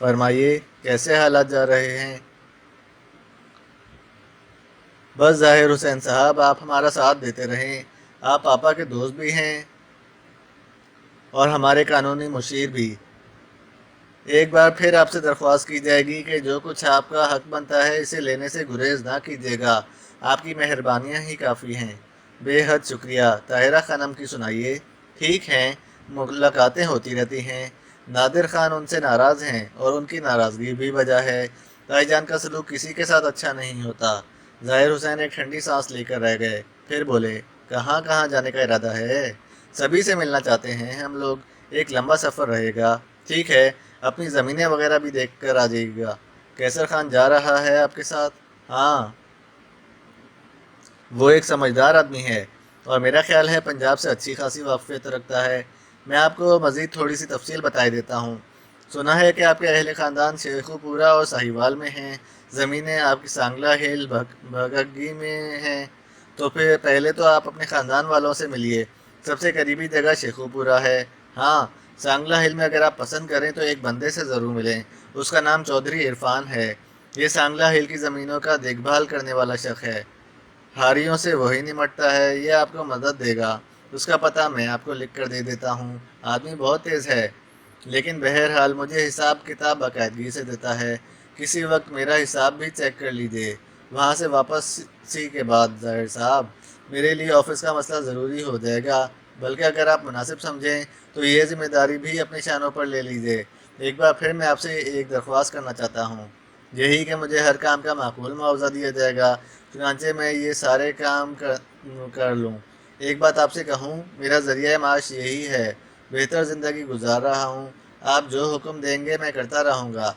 فرمائیے کیسے حالات جا رہے ہیں؟ بس ظاہر حسین صاحب، آپ ہمارا ساتھ دیتے رہیں۔ آپ پاپا کے دوست بھی ہیں اور ہمارے قانونی مشیر بھی۔ ایک بار پھر آپ سے درخواست کی جائے گی کہ جو کچھ آپ کا حق بنتا ہے اسے لینے سے گریز نہ کیجیے گا۔ آپ کی مہربانیاں ہی کافی ہیں۔ بے حد شکریہ۔ طاہرہ خانم کی سنائیے۔ ٹھیک ہیں، ملاقاتیں ہوتی رہتی ہیں۔ نادر خان ان سے ناراض ہیں اور ان کی ناراضگی بھی وجہ ہے۔ تائی جان کا سلوک کسی کے ساتھ اچھا نہیں ہوتا۔ ظاہر حسین ایک ٹھنڈی سانس لے کر رہ گئے، پھر بولے، کہاں کہاں جانے کا ارادہ ہے؟ سبھی سے ملنا چاہتے ہیں ہم لوگ، ایک لمبا سفر رہے گا۔ ٹھیک ہے، اپنی زمینیں وغیرہ بھی دیکھ کر آ جائے گا۔ کیسر خان جا رہا ہے آپ کے ساتھ؟ ہاں، وہ ایک سمجھدار آدمی ہے اور میرا خیال ہے پنجاب سے اچھی خاصی واقفیت رکھتا ہے۔ میں آپ کو مزید تھوڑی سی تفصیل بتائی دیتا ہوں۔ سنا ہے کہ آپ کے اہل خاندان شیخو پورہ اور ساہیوال میں ہیں، زمینیں آپ کی سانگلا ہل بھگگی میں ہیں۔ تو پھر پہلے تو آپ اپنے خاندان والوں سے ملیے۔ سب سے قریبی جگہ شیخو پورہ ہے۔ ہاں، سانگلا ہل میں اگر آپ پسند کریں تو ایک بندے سے ضرور ملیں، اس کا نام چودھری عرفان ہے۔ یہ سانگلا ہل کی زمینوں کا دیکھ بھال کرنے والا شخص ہے۔ ہاریوں سے وہی نمٹتا ہے، یہ آپ کو مدد دے گا۔ اس کا پتہ میں آپ کو لکھ کر دے دیتا ہوں۔ آدمی بہت تیز ہے، لیکن بہرحال مجھے حساب کتاب باقاعدگی سے دیتا ہے۔ کسی وقت میرا حساب بھی چیک کر لیجیے۔ وہاں سے واپسی کے بعد ظاہر صاحب، میرے لیے آفس کا مسئلہ ضروری ہو جائے گا، بلکہ اگر آپ مناسب سمجھیں تو یہ ذمہ داری بھی اپنے شانوں پر لے لیجیے۔ ایک بار پھر میں آپ سے ایک درخواست کرنا چاہتا ہوں، یہی کہ مجھے ہر کام کا معقول معاوضہ دیا جائے گا، چنانچہ میں یہ سارے کام کر لوں۔ ایک بات آپ سے کہوں، میرا ذریعہ معاش یہی ہے، بہتر زندگی گزار رہا ہوں۔ آپ جو حکم دیں گے میں کرتا رہوں گا۔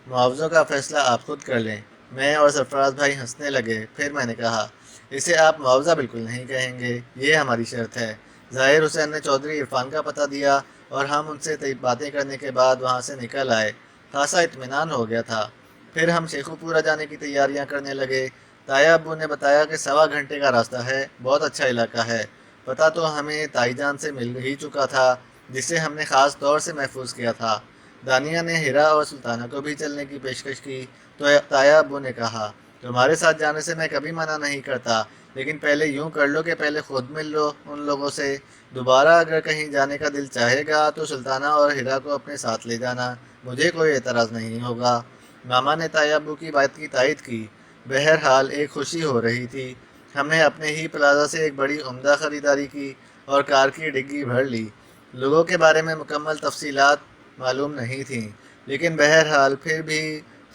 معاوضوں کا فیصلہ آپ خود کر لیں۔ میں اور سرفراز بھائی ہنسنے لگے، پھر میں نے کہا، اسے آپ معاوضہ بالکل نہیں کہیں گے، یہ ہماری شرط ہے۔ ظاہر حسین نے چودھری عرفان کا پتہ دیا اور ہم ان سے باتیں کرنے کے بعد وہاں سے نکل آئے۔ خاصا اطمینان ہو گیا تھا۔ پھر ہم شیخو پورہ جانے کی تیاریاں کرنے لگے۔ تایا ابو نے بتایا کہ 1.25 گھنٹے کا راستہ ہے، بہت اچھا علاقہ ہے۔ پتہ تو ہمیں تائی جان سے مل ہی چکا تھا، جسے ہم نے خاص طور سے محفوظ کیا تھا۔ دانیہ نے ہیرا اور سلطانہ کو بھی چلنے کی پیشکش کی تو تایا ابو نے کہا، تمہارے ساتھ جانے سے میں کبھی منع نہیں کرتا، لیکن پہلے یوں کر لو کہ پہلے خود مل لو ان لوگوں سے۔ دوبارہ اگر کہیں جانے کا دل چاہے گا تو سلطانہ اور ہیرا کو اپنے ساتھ لے جانا، مجھے کوئی اعتراض نہیں ہوگا۔ ماما نے تایا ابو کی بات کی تائید کی۔ بہرحال ایک خوشی ہو رہی تھی۔ ہم نے اپنے ہی پلازہ سے ایک بڑی عمدہ خریداری کی اور کار کی ڈگی بھر لی۔ لوگوں کے بارے میں مکمل تفصیلات معلوم نہیں تھیں، لیکن بہرحال پھر بھی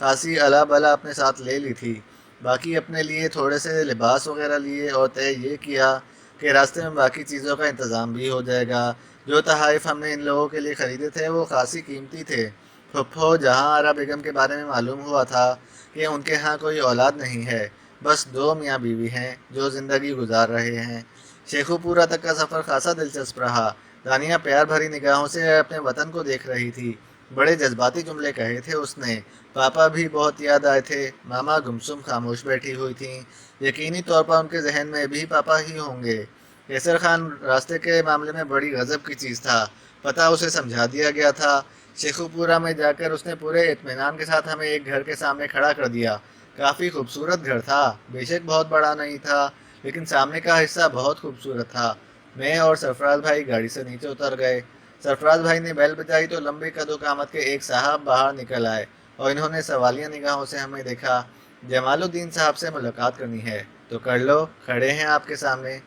خاصی الا بلا اپنے ساتھ لے لی تھی۔ باقی اپنے لیے تھوڑے سے لباس وغیرہ لیے اور طے یہ کیا کہ راستے میں باقی چیزوں کا انتظام بھی ہو جائے گا۔ جو تحائف ہم نے ان لوگوں کے لیے خریدے تھے وہ خاصی قیمتی تھے۔ پھپھو جہاں آرا بیگم کے بارے میں معلوم ہوا تھا کہ ان کے ہاں کوئی اولاد نہیں ہے، بس 2 میاں بیوی ہیں جو زندگی گزار رہے ہیں۔ شیخو پورہ تک کا سفر خاصا دلچسپ رہا۔ دانیہ پیار بھری نگاہوں سے اپنے وطن کو دیکھ رہی تھی۔ بڑے جذباتی جملے کہے تھے اس نے۔ پاپا بھی بہت یاد آئے تھے۔ ماما گمسم خاموش بیٹھی ہوئی تھیں۔ یقینی طور پر ان کے ذہن میں بھی پاپا ہی ہوں گے۔ کیسر خان راستے کے معاملے میں بڑی غضب کی چیز تھا، پتہ اسے سمجھا دیا گیا تھا۔ شیخو پورہ میں جا کر اس نے پورے اطمینان کے ساتھ ہمیں ایک گھر کے سامنے کھڑا کر دیا۔ کافی خوبصورت گھر تھا، بے شک بہت بڑا نہیں تھا، لیکن سامنے کا حصہ بہت خوبصورت تھا۔ میں اور سرفراز بھائی گاڑی سے نیچے اتر گئے۔ سرفراز بھائی نے بیل بجائی تو لمبے قد و قامت کے ایک صاحب باہر نکل آئے اور انہوں نے سوالیہ نگاہوں سے ہمیں دیکھا۔ جمال الدین صاحب سے ملاقات کرنی ہے تو کر لو، کھڑے ہیں آپ کے سامنے،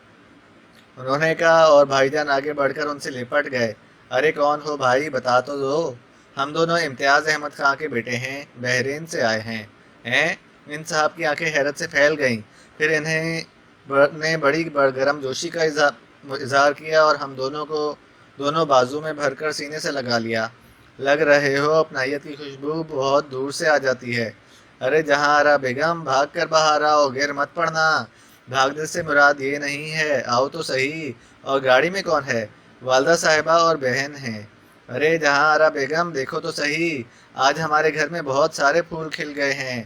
انہوں نے کہا، اور بھائی جان آگے بڑھ کر ان سے لپٹ گئے۔ ارے کون ہو بھائی، بتا تو دو۔ ہم دونوں امتیاز احمد خان کے بیٹے ہیں، بحرین سے آئے ہیں۔ ہیں؟ ان صاحب کی آنکھیں حیرت سے پھیل گئیں، پھر انہیں نے بڑی گرم جوشی کا اظہار کیا اور ہم دونوں کو دونوں بازو میں بھر کر سینے سے لگا لیا۔ لگ رہے ہو اپنائیت کی خوشبو بہت دور سے آ جاتی ہے۔ ارے جہاں آرا بیگم، بھاگ کر باہر آؤ، گر مت پڑنا۔ بھاگنے سے مراد یہ نہیں ہے، آؤ تو صحیح۔ اور گاڑی میں کون ہے؟ والدہ صاحبہ اور بہن ہیں۔ ارے جہاں آرا بیگم، دیکھو تو صحیح، آج ہمارے گھر میں بہت سارے پھول کھل گئے ہیں۔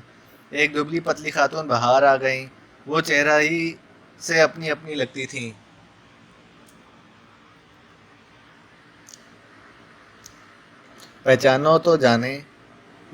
ایک دبلی پتلی خاتون باہر آ گئیں، وہ چہرہ ہی سے اپنی اپنی لگتی تھیں۔ پہچانو تو جانے۔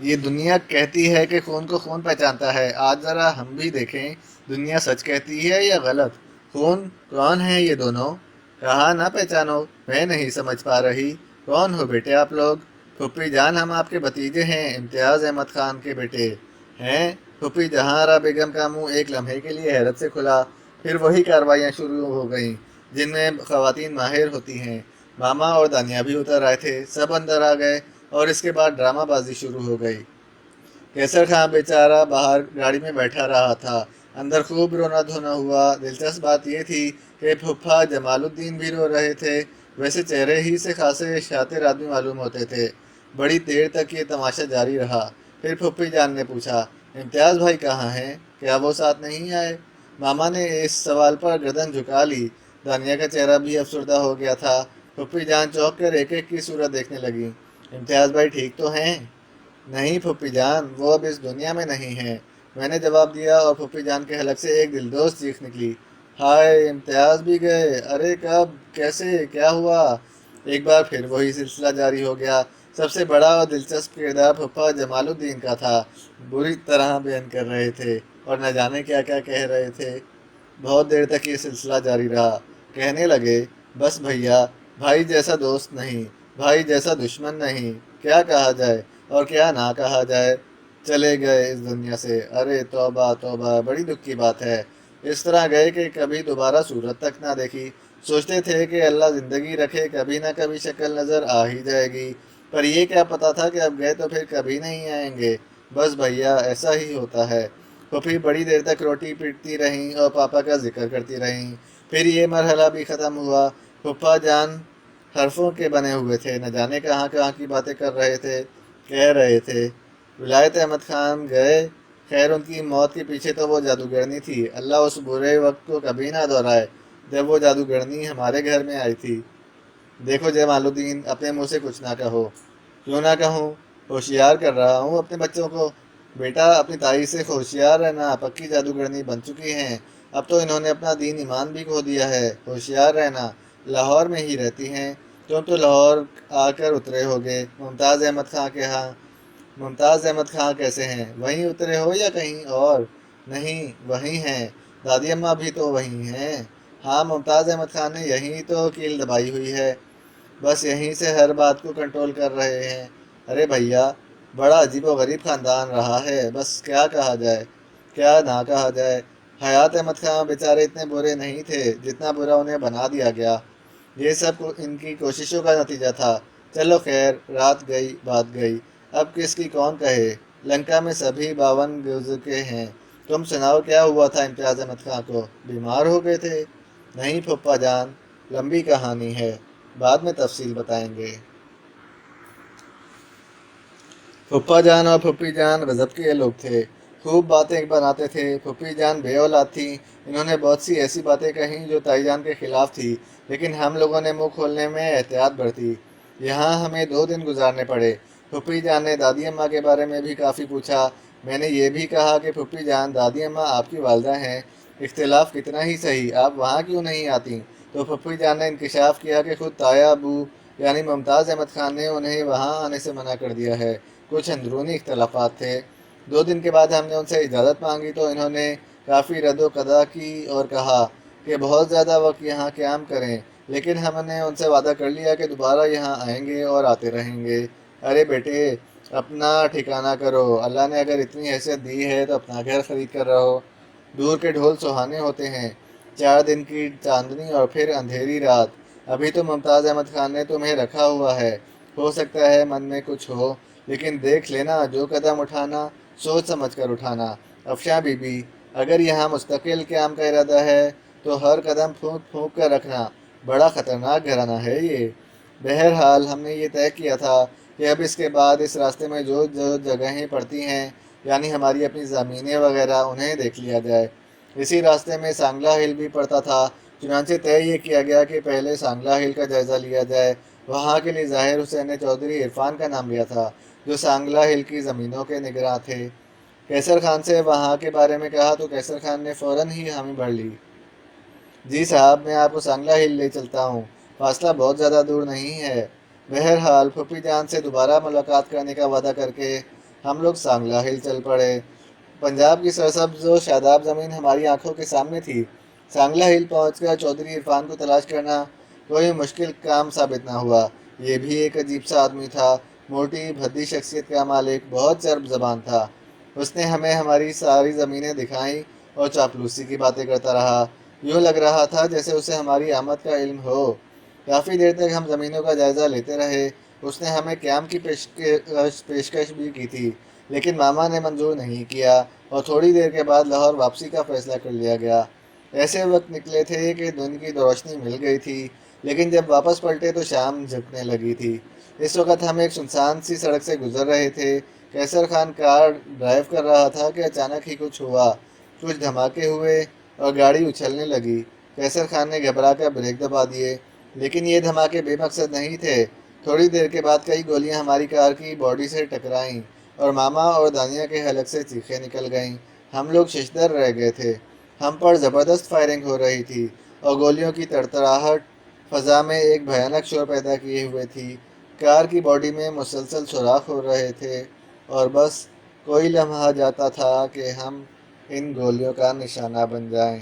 یہ دنیا کہتی ہے کہ خون کو خون پہچانتا ہے، آج ذرا ہم بھی دیکھیں دنیا سچ کہتی ہے یا غلط۔ خون کون ہے یہ دونوں؟ کہا نہ پہچانو، میں نہیں سمجھ پا رہی۔ کون ہو بیٹے آپ لوگ؟ پھوپھی جان ہم آپ کے بھتیجے ہیں، امتیاز احمد خان کے بیٹے ہیں۔ پھوپھی جہاں آرا بیگم کا منہ ایک لمحے کے لیے حیرت سے کھلا، پھر وہی کارروائیاں شروع ہو گئیں جن میں خواتین ماہر ہوتی ہیں۔ ماما اور دانیہ بھی اتر آئے تھے، سب اندر آ گئے اور اس کے بعد ڈرامہ بازی شروع ہو گئی۔ کیسر خان بیچارہ باہر گاڑی میں بیٹھا رہا تھا، اندر خوب رونا دھونا ہوا۔ دلچسپ بات یہ تھی کہ پھوپھا جمال الدین بھی رو رہے تھے، ویسے چہرے ہی سے خاصے شاطر آدمی معلوم ہوتے تھے۔ بڑی دیر تک یہ تماشا جاری رہا، پھر پھوپھی جان نے پوچھا، امتیاز بھائی کہاں ہیں؟ کیا وہ ساتھ نہیں آئے؟ ماما نے اس سوال پر گردن جھکا لی۔ دانیہ کا چہرہ بھی افسردہ ہو گیا تھا۔ پھوپھی جان چونک کر ایک ایک کی صورت دیکھنے لگی۔ امتیاز بھائی ٹھیک تو ہیں؟ نہیں پھوپھی جان، وہ اب اس دنیا میں نہیں ہیں، میں نے جواب دیا، اور پھوپھی جان کے حلق سے ایک دلدوز چیخ نکلی، ہائے امتیاز بھی گئے! ارے کب؟ کیسے؟ کیا ہوا؟ ایک بار پھر وہی سلسلہ جاری ہو گیا۔ سب سے بڑا اور دلچسپ کردار پھوپھا جمال الدین کا تھا، بری طرح بیان کر رہے تھے اور نہ جانے کیا کیا کہہ رہے تھے۔ بہت دیر تک یہ سلسلہ جاری رہا۔ کہنے لگے، بس بھیا، بھائی جیسا دوست نہیں، بھائی جیسا دشمن نہیں، کیا کہا جائے اور کیا نہ کہا جائے، چلے گئے اس دنیا سے۔ ارے توبہ توبہ، بڑی دکھ کی بات ہے، اس طرح گئے کہ کبھی دوبارہ صورت تک نہ دیکھی۔ سوچتے تھے کہ اللہ زندگی رکھے کبھی نہ کبھی شکل نظر آ ہی جائے گی، پر یہ کیا پتا تھا کہ اب گئے تو پھر کبھی نہیں آئیں گے۔ بس بھیا، ایسا ہی ہوتا ہے۔ پھوپھی بڑی دیر تک روٹی پیٹتی رہیں اور پاپا کا ذکر کرتی رہیں۔ پھر یہ مرحلہ بھی ختم ہوا۔ پھوپھا جان حرفوں کے بنے ہوئے تھے، نہ جانے کہاں کہاں کی باتیں کر رہے تھے، کہہ رہے تھے۔ ولایت احمد خان گئے، خیر ان کی موت کے پیچھے تو وہ جادوگرنی تھی، اللہ اس برے وقت کو کبھی نہ دہرائے جب وہ جادوگرنی ہمارے گھر میں آئی تھی۔ دیکھو جمال الدین، اپنے منہ سے کچھ نہ کہو۔ کیوں نہ کہوں؟ ہوشیار کر رہا ہوں اپنے بچوں کو۔ بیٹا، اپنی تائی سے ہوشیار رہنا، پکی جادوگرنی بن چکی ہیں، اب تو انہوں نے اپنا دین ایمان بھی کھو دیا ہے۔ ہوشیار رہنا، لاہور میں ہی رہتی ہیں، تم تو لاہور آ کر اترے ہوگے ممتاز احمد خان کے ہاں۔ ممتاز احمد خان کیسے ہیں؟ وہیں اترے ہو یا کہیں اور؟ نہیں، وہیں ہیں، دادی اماں بھی تو وہیں ہیں۔ ہاں، ممتاز احمد خان نے یہیں تو کیل دبائی ہوئی ہے، بس یہیں سے ہر بات کو کنٹرول کر رہے ہیں۔ ارے بھیا، بڑا عجیب و غریب خاندان رہا ہے، بس کیا کہا جائے، کیا نہ کہا جائے۔ حیات احمد خان بیچارے اتنے برے نہیں تھے جتنا برا انہیں بنا دیا گیا، یہ سب ان کی کوششوں کا نتیجہ تھا۔ چلو خیر، رات گئی بات گئی، اب کس کی کون کہے، لنکا میں سبھی 52 گزر ہیں۔ تم سناؤ، کیا ہوا تھا امتیاز احمد خان کو؟ بیمار ہو گئے تھے؟ نہیں پھوپھا جان، لمبی کہانی ہے، بعد میں تفصیل بتائیں گے۔ پھوپھا جان اور پھوپھی جان غضب کے لوگ تھے، خوب باتیں بناتے تھے۔ پھوپھی جان بے اولاد تھیں، انہوں نے بہت سی ایسی باتیں کہیں جو تائی جان کے خلاف تھی، لیکن ہم لوگوں نے منہ کھولنے میں احتیاط برتی۔ یہاں ہمیں 2 دن گزارنے پڑے۔ پھوپھی جان نے دادی اماں کے بارے میں بھی کافی پوچھا۔ میں نے یہ بھی کہا کہ پھوپھی جان، دادی اماں آپ کی والدہ ہیں، اختلاف کتنا ہی صحیح، آپ وہاں کیوں نہیں آتیں؟ تو پھوپھی جان نے انکشاف کیا کہ خود تایا ابو یعنی ممتاز احمد خان نے انہیں وہاں آنے سے منع کر دیا ہے، کچھ اندرونی اختلافات تھے۔ 2 دن کے بعد ہم نے ان سے اجازت مانگی تو انہوں نے کافی رد و قدا کی اور کہا کہ بہت زیادہ وقت یہاں قیام کریں، لیکن ہم نے ان سے وعدہ کر لیا کہ دوبارہ یہاں آئیں گے اور آتے رہیں گے۔ ارے بیٹے، اپنا ٹھکانہ کرو، اللہ نے اگر اتنی حیثیت دی ہے تو اپنا گھر خرید کر رہو۔ دور کے ڈھول سہانے ہوتے ہیں، 4 دن کی چاندنی اور پھر اندھیری رات۔ ابھی تو ممتاز احمد خان نے تمہیں رکھا ہوا ہے، ہو سکتا ہے من میں کچھ ہو، لیکن دیکھ لینا، جو قدم اٹھانا سوچ سمجھ کر اٹھانا۔ افشاں بی بی، اگر یہاں مستقل قیام کا ارادہ ہے تو ہر قدم پھونک پھونک کر رکھنا، بڑا خطرناک گھرانہ ہے یہ۔ بہرحال ہم نے یہ طے کیا تھا کہ اب اس کے بعد اس راستے میں جو جو جگہیں پڑتی ہیں، یعنی ہماری اپنی زمینیں وغیرہ، انہیں دیکھ لیا جائے۔ اسی راستے میں سانگلا ہل بھی پڑتا تھا، چنانچہ طے یہ کیا گیا کہ پہلے سانگلا ہل کا جائزہ لیا جائے۔ وہاں کے لیے ظاہر حسین نے چودھری عرفان کا نام لیا تھا، جو سانگلا ہل کی زمینوں کے نگراں تھے۔ کیسر خان سے وہاں کے بارے میں کہا تو کیسر خان نے فوراً ہی حامی بھر لی۔ جی صاحب، میں آپ کو سانگلا ہل لے چلتا ہوں، فاصلہ بہت زیادہ دور نہیں ہے۔ بہرحال پھوپھی جان سے دوبارہ ملاقات کرنے کا وعدہ کر کے ہم لوگ سانگلا ہل چل پڑے۔ پنجاب کی سرسبز و شاداب زمین ہماری آنکھوں کے سامنے تھی۔ سانگلا ہل پہنچ کر چودھری عرفان کو تلاش کرنا کوئی مشکل کام ثابت نہ ہوا۔ یہ بھی ایک عجیب سا آدمی تھا، موٹی بھدی شخصیت کا مالک، بہت چرب زبان تھا۔ اس نے ہمیں ہماری ساری زمینیں دکھائیں اور چاپلوسی کی باتیں کرتا رہا۔ یوں لگ رہا تھا جیسے اسے ہماری آمد کا علم ہو۔ کافی دیر تک ہم زمینوں کا جائزہ لیتے رہے۔ اس نے ہمیں قیام کی پیشکش بھی کی تھی، لیکن ماما نے منظور نہیں کیا اور تھوڑی دیر کے بعد لاہور واپسی کا فیصلہ کر لیا گیا۔ ایسے وقت نکلے تھے کہ دن کی روشنی مل گئی تھی، لیکن جب واپس پلٹے تو شام جھکنے لگی تھی۔ اس وقت ہم ایک سنسان سی سڑک سے گزر رہے تھے۔ قیصر خان کار ڈرائیو کر رہا تھا کہ اچانک ہی کچھ ہوا۔ کچھ دھماکے ہوئے اور گاڑی اچھلنے لگی۔ قیصر خان نے گھبرا کر بریک دبا دیے، لیکن یہ دھماکے بے مقصد نہیں تھے۔ تھوڑی دیر کے بعد کئی گولیاں ہماری کار کی باڈی سے ٹکرائیں اور ماما اور دانیہ کے حلق سے چیخیں نکل گئیں۔ ہم لوگ ششدر رہ گئے تھے۔ ہم پر زبردست فائرنگ ہو رہی تھی اور گولیوں کی تڑتڑاہٹ فضا میں ایک بھیانک شور پیدا کیے ہوئے تھی۔ کار کی باڈی میں مسلسل سوراخ ہو رہے تھے اور بس کوئی لمحہ جاتا تھا کہ ہم ان گولیوں کا نشانہ بن جائیں۔